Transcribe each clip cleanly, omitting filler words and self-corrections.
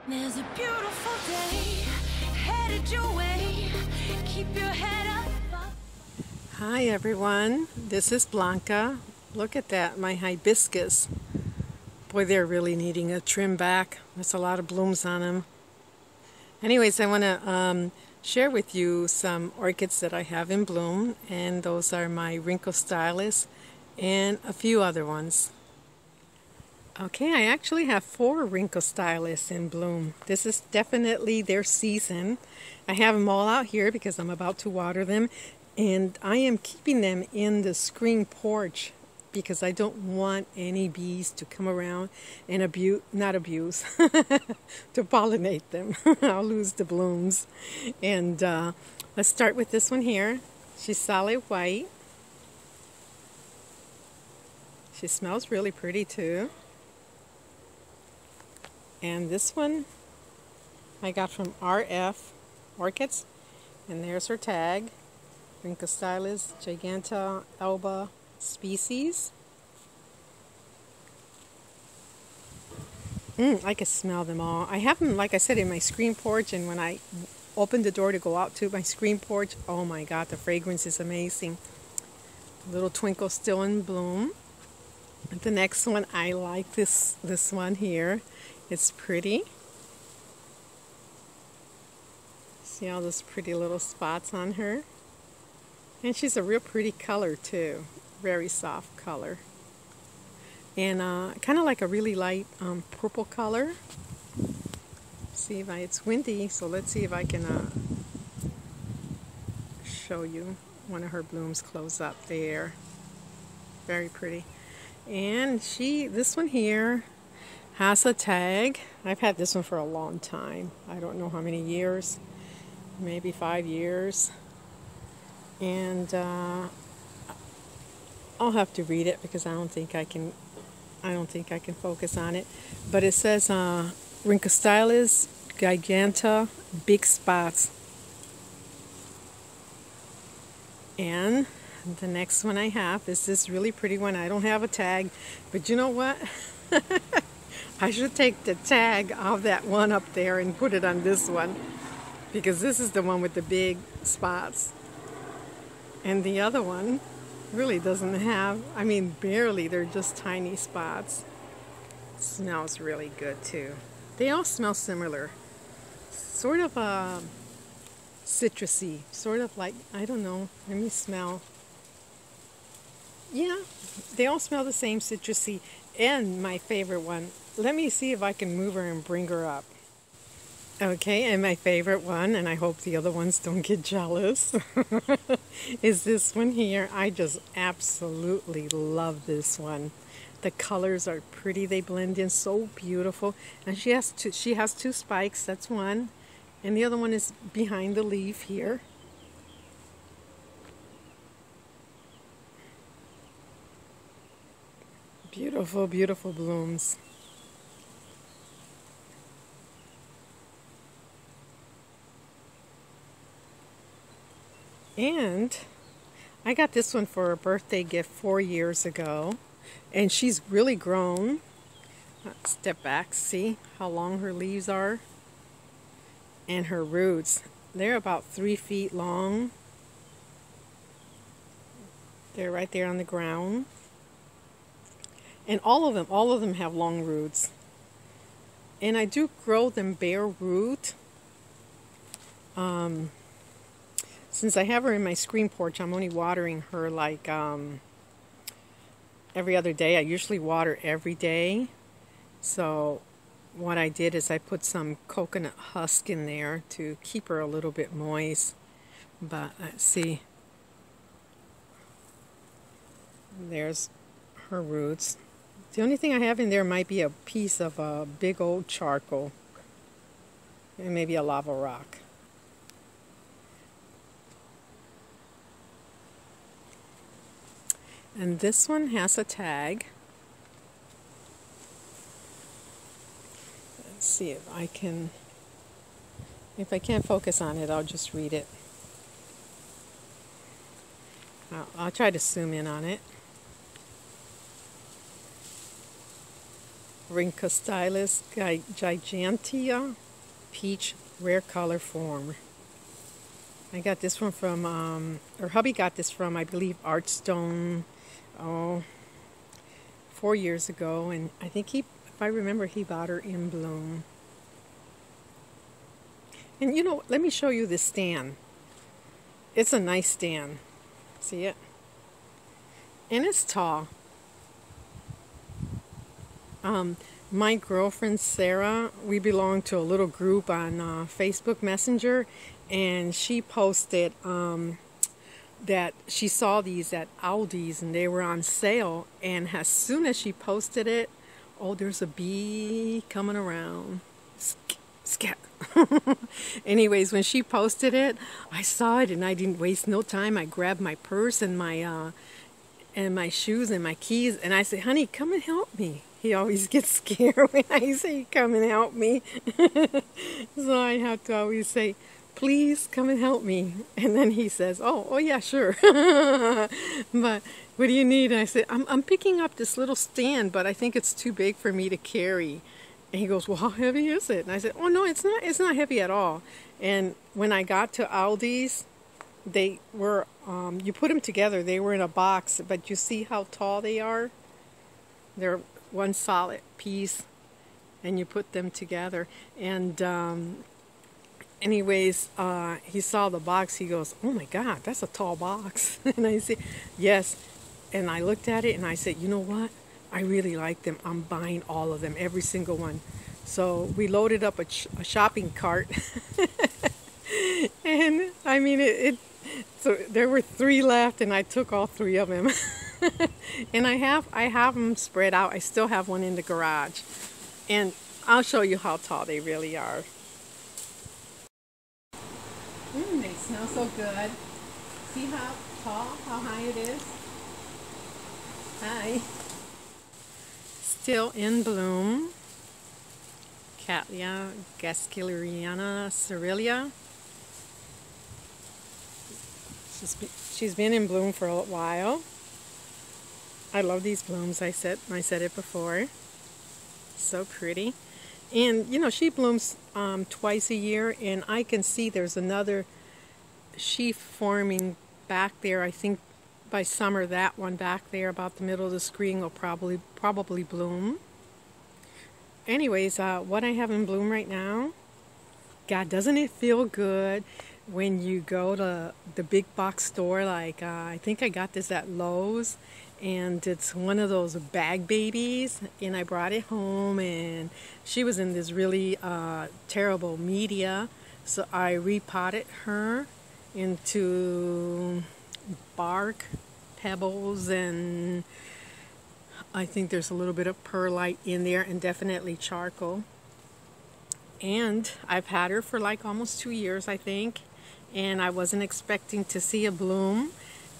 There's a beautiful day headed your way. Keep your head up. Hi everyone, this is Blanca. Look at that, my hibiscus. Boy, they're really needing a trim back. There's a lot of blooms on them. Anyways, I want to share with you some orchids that I have in bloom, and those are my Rhynchostylis and a few other ones. Okay, I actually have 4 Rhynchostylis in bloom. This is definitely their season. I have them all out here because I'm about to water them, and I am keeping them in the screen porch because I don't want any bees to come around and to pollinate them. I'll lose the blooms. And let's start with this one here. She's solid white. She smells really pretty too. And this one I got from RF Orchids, and there's her tag, Rhynchostylis Gigantea alba species. I can smell them all. I have them, like I said, in my screen porch, and when I open the door to go out to my screen porch, oh my God, the fragrance is amazing. Little twinkle still in bloom. The next one, I like this one here. It's pretty. See all those pretty little spots on her? And she's a real pretty color too. Very soft color. And kind of like a really light purple color. See if it's windy, so let's see if I can show you one of her blooms close up there. Very pretty. And this one here has a tag. I've had this one for a long time. I don't know how many years, maybe 5 years. And I'll have to read it because I don't think I can focus on it. But it says Rhynchostylis Gigantea, big spots. And the next one I have is this really pretty one. I don't have a tag, but you know what? I should take the tag of that one up there and put it on this one, because this is the one with the big spots. And the other one really doesn't have, I mean barely, they're just tiny spots. Smells really good too. They all smell similar. Sort of citrusy, sort of like, I don't know, let me smell. Yeah, they all smell the same, citrusy. And my favorite one, let me see if I can move her and bring her up. Okay, and my favorite one, and I hope the other ones don't get jealous, is this one here. I just absolutely love this one. The colors are pretty, they blend in so beautiful. And she has 2 spikes, that's one. And the other one is behind the leaf here. Beautiful, beautiful blooms. And I got this one for a birthday gift 4 years ago. And she's really grown. Step back, see how long her leaves are? And her roots, they're about 3 feet long. They're right there on the ground. And all of them have long roots. And I do grow them bare root. Since I have her in my screen porch, I'm only watering her like every other day. I usually water every day. So what I did is I put some coconut husk in there to keep her a little bit moist. But let's see. There's her roots. The only thing I have in there might be a piece of a big old charcoal and maybe a lava rock. And this one has a tag. Let's see if I can't focus on it, I'll just read it. I'll try to zoom in on it. Rhynchostylis Gigantea Peach Rare Form. I got this one from, or hubby got this from, I believe, Artstone, 4 years ago. And I think if I remember, he bought her in bloom. And you know, let me show you this stand. It's a nice stand. See it? And it's tall. My girlfriend Sarah, we belong to a little group on Facebook Messenger, and she posted that she saw these at Aldi's and they were on sale, and as soon as she posted it, oh, there's a bee coming around. Scat. Anyways, when she posted it, I saw it and I didn't waste no time. I grabbed my purse and my shoes and my keys, and I said, honey, come and help me. He always gets scared when I say, come and help me. So I have to always say, please come and help me. And then he says, oh yeah, sure. But what do you need? And I said, I'm picking up this little stand, but I think it's too big for me to carry. And he goes, well, how heavy is it? And I said, oh no, it's not heavy at all. And when I got to Aldi's, they were, you put them together, they were in a box, but you see how tall they are? They're one solid piece, and you put them together. And anyways, he saw the box, he goes, oh my God, that's a tall box. And I said, yes. And I looked at it and I said, you know what? I really like them. I'm buying all of them, every single one. So we loaded up a shopping cart. And I mean, so there were 3 left, and I took all 3 of them. And I have them spread out. I still have one in the garage, and I'll show you how tall they really are. They smell so good. See how tall, how high it is? Hi. Still in bloom. Cattleyas Gigantea. She's been in bloom for a while. I love these blooms. I said it before. So pretty. And you know, she blooms twice a year, and I can see there's another sheaf forming back there. I think by summer that one back there about the middle of the screen will probably bloom. Anyways, what I have in bloom right now, God, doesn't it feel good when you go to the big box store? Like I think I got this at Lowe's, and it's one of those bag babies, and I brought it home, and she was in this really terrible media, so I repotted her into bark, pebbles, and I think there's a little bit of perlite in there, and definitely charcoal. And I've had her for like almost 2 years, I think, and I wasn't expecting to see a bloom.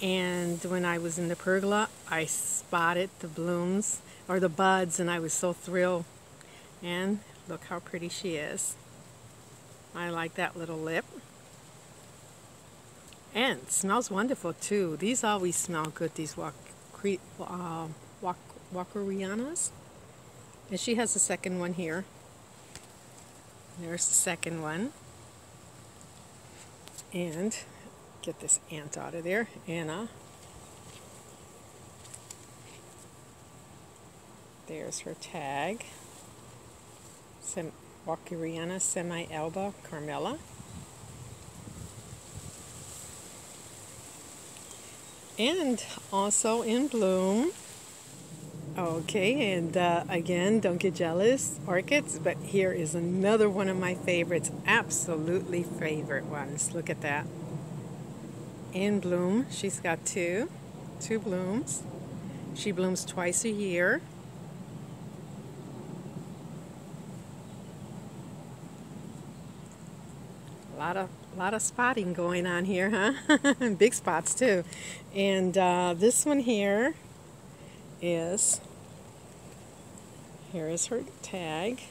And when I was in the pergola, I spotted the blooms, or the buds, and I was so thrilled. And look how pretty she is. I like that little lip. And it smells wonderful too. These always smell good, these Walkerianas. And she has a second one here. There's the second one. And get this ant out of there, Anna. There's her tag. Walkeriana semi-alba Carmela. And also in bloom. Okay, and again, don't get jealous, orchids, but here is another one of my favorites, absolutely favorite ones. Look at that. In bloom, she's got two blooms. She blooms twice a year. A lot of spotting going on here, huh? Big spots too. And this one here is her tag.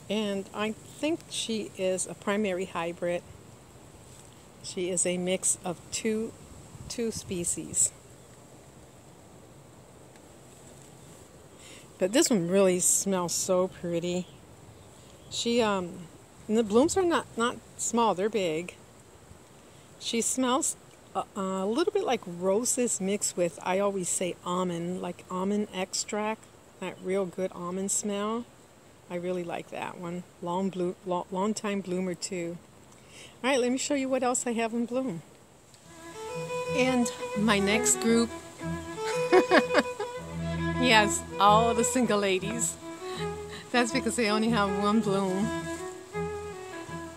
And I think she is a primary hybrid. She is a mix of two two species. But this one really smells so pretty. And the blooms are not small, they're big. She smells a little bit like roses mixed with, I always say almond, like almond extract, that real good almond smell. I really like that one. Long time bloomer too. All right, let me show you what else I have in bloom. And my next group, yes, all the single ladies. That's because they only have one bloom.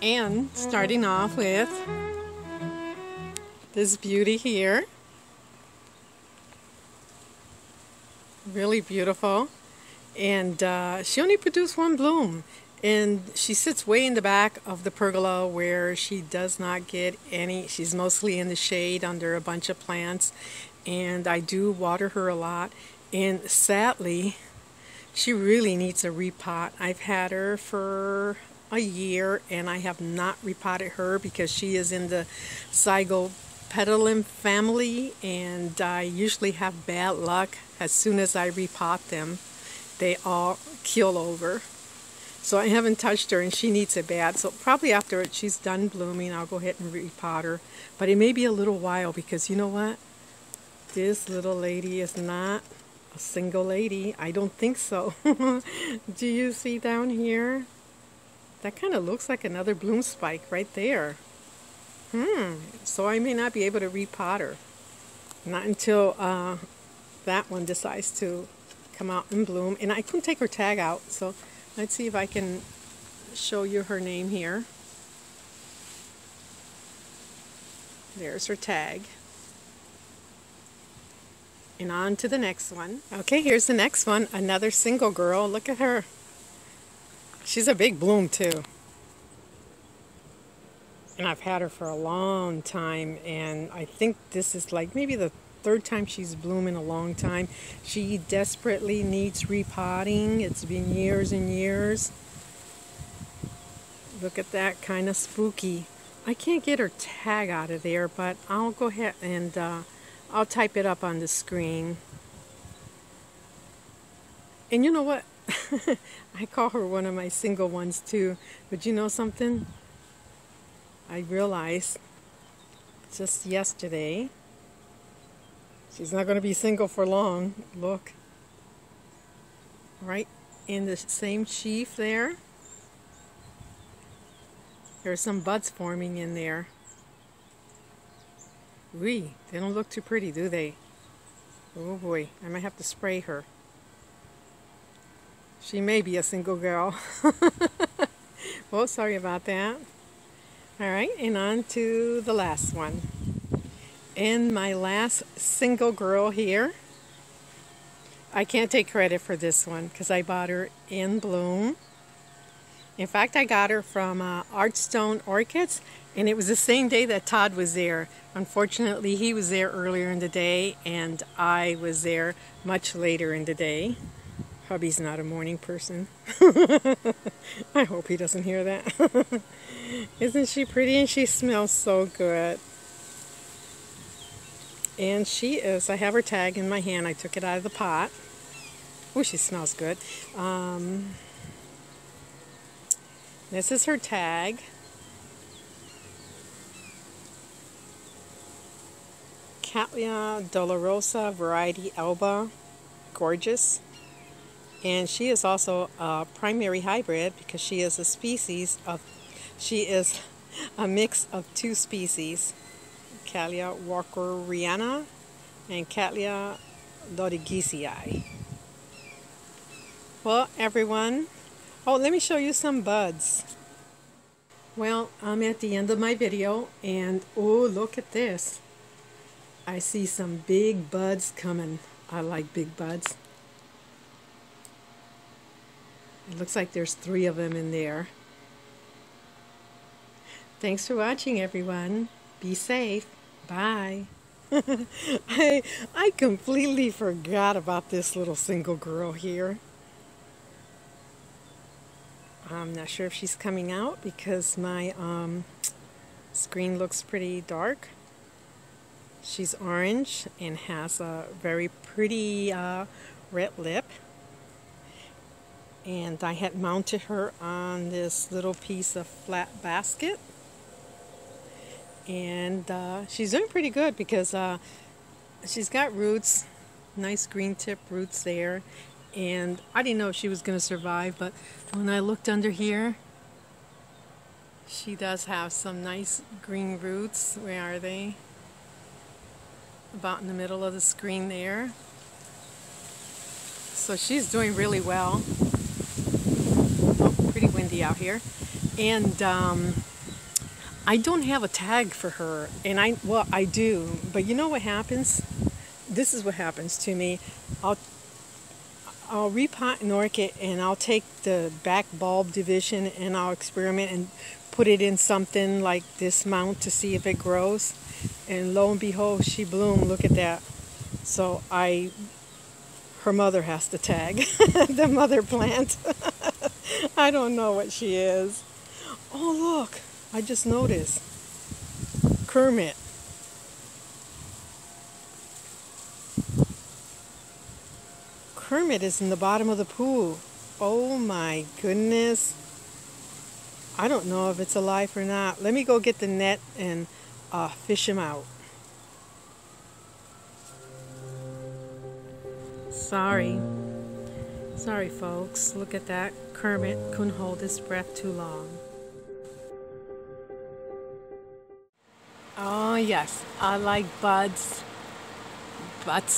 And starting off with this beauty here. Really beautiful. And she only produced one bloom. And she sits way in the back of the pergola where she does not get any. She's mostly in the shade under a bunch of plants. And I do water her a lot. And sadly, she really needs a repot. I've had her for a year and I have not repotted her because she is in the Zygopetalum family, and I usually have bad luck. As soon as I repot them, they all keel over. So I haven't touched her and she needs it bad. So probably after she's done blooming, I'll go ahead and repot her. But it may be a little while because you know what? This little lady is not a single lady. I don't think so. Do you see down here? That kind of looks like another bloom spike right there. So I may not be able to repot her. Not until that one decides to come out and bloom. And I couldn't take her tag out, so let's see if I can show you her name here. There's her tag. And on to the next one. Okay, here's the next one. Another single girl. Look at her. She's a big bloom too. And I've had her for a long time. And I think this is like maybe the third time she's bloomed in a long time. She desperately needs repotting. It's been years and years. Look at that, kind of spooky. I can't get her tag out of there, but I'll go ahead and I'll type it up on the screen. And you know what? I call her one of my single ones too. But you know something? I realized just yesterday she's not going to be single for long. Look. Right in the same sheaf there. There are some buds forming in there. Wee, they don't look too pretty, do they? Oh boy, I might have to spray her. She may be a single girl. Well, sorry about that. Alright, and on to the last one. And my last single girl here. I can't take credit for this one because I bought her in bloom. In fact, I got her from Artstone Orchids, and it was the same day that Todd was there. Unfortunately, he was there earlier in the day, and I was there much later in the day. Hubby's not a morning person. I hope he doesn't hear that. Isn't she pretty? And she smells so good. And she is, I have her tag in my hand. I took it out of the pot. Oh, she smells good. This is her tag. Cattleyas dolorosa variety Alba. Gorgeous. And she is also a primary hybrid because she is a species of, she is a mix of two species. Cattleyas walkeriana and Cattleyas loddigiesii. Well, everyone, oh, let me show you some buds. Well, I'm at the end of my video, and oh, look at this. I see some big buds coming. I like big buds. It looks like there's 3 of them in there. Thanks for watching, everyone. Be safe. Bye. I completely forgot about this little single girl here. I'm not sure if she's coming out because my screen looks pretty dark. She's orange and has a very pretty red lip. And I had mounted her on this little piece of flat basket. And she's doing pretty good because she's got roots, nice green tip roots there. And I didn't know if she was going to survive, but when I looked under here, she does have some nice green roots. Where are they? About in the middle of the screen there. So she's doing really well. Oh, pretty windy out here. And I don't have a tag for her. And I do. But you know what happens? This is what happens to me. I'll repot an orchid and I'll take the back bulb division and I'll experiment and put it in something like this mount to see if it grows. And lo and behold, she bloomed. Look at that. So her mother has to tag the mother plant. I don't know what she is. Oh look, I just noticed. Kermit. Kermit is in the bottom of the pool. Oh my goodness. I don't know if it's alive or not. Let me go get the net and fish him out. Sorry folks, look at that. Kermit couldn't hold his breath too long. Oh yes, I like buds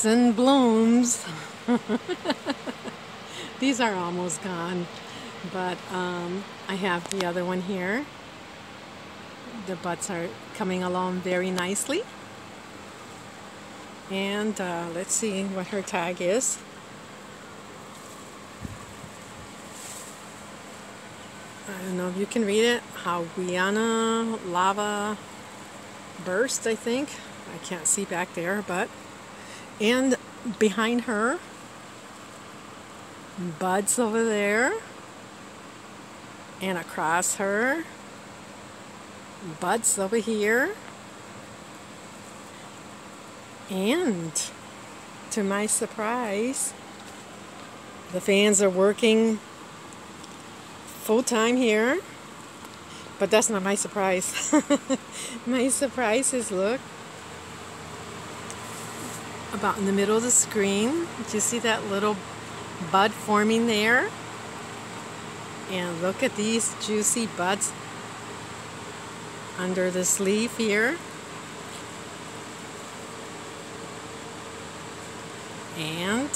and blooms. These are almost gone, but I have the other one here. The buds are coming along very nicely. And let's see what her tag is. I don't know if you can read it. Hawaiiana Lava Burst, I think. I can't see back there, but... And behind her, buds over there. And across her, buds over here. And to my surprise, the fans are working full time here. But that's not my surprise. My surprise is, look, about in the middle of the screen. Do you see that little bud forming there? And look at these juicy buds under this leaf here. And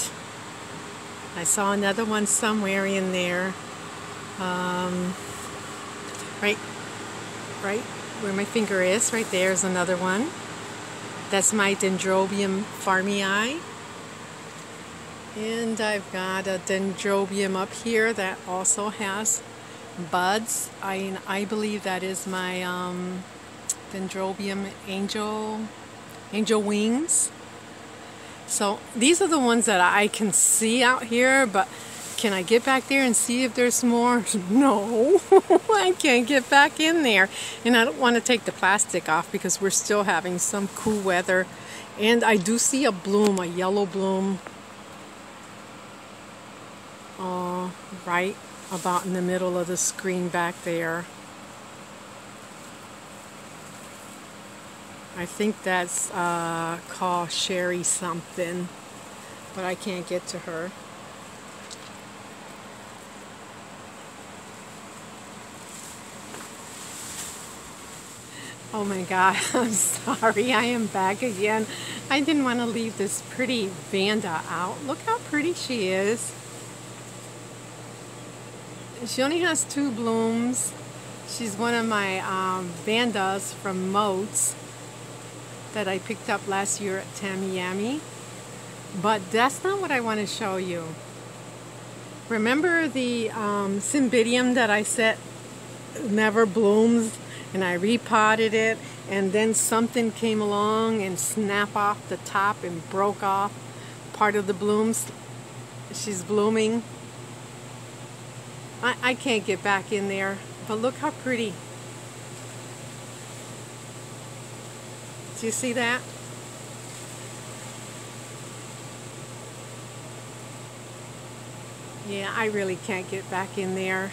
I saw another one somewhere in there. Right where my finger is, right there is another one. That's my Dendrobium farmii. And I've got a Dendrobium up here that also has buds. I believe that is my Dendrobium angel wings. So these are the ones that I can see out here, but can I get back there and see if there's more? No, I can't get back in there. And I don't want to take the plastic off because we're still having some cool weather. And I do see a bloom, a yellow bloom, right about in the middle of the screen back there. I think that's called Sherry something, but I can't get to her. Oh my God, I'm sorry, I am back again. I didn't want to leave this pretty Vanda out. Look how pretty she is. She only has 2 blooms. She's one of my Vandas from Moats that I picked up last year at Tamiami. But that's not what I want to show you. Remember the Cymbidium that I said never blooms, and I repotted it, and then something came along and snapped off the top and broke off part of the blooms? She's blooming. I can't get back in there, but look how pretty. Do you see that? Yeah, I really can't get back in there.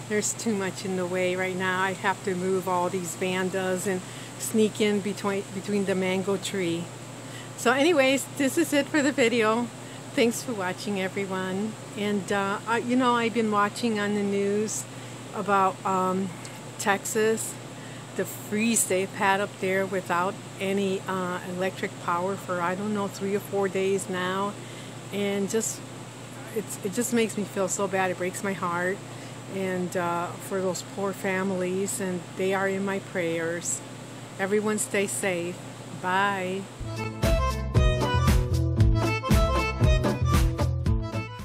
There's too much in the way right now. I'd have to move all these vandas and sneak in between the mango tree. So anyways, this is it for the video. Thanks for watching, everyone. And you know, I've been watching on the news about Texas, the freeze they've had up there without any electric power for, I don't know, 3 or 4 days now. And it just makes me feel so bad. It breaks my heart. And for those poor families, and they are in my prayers. Everyone stay safe. Bye.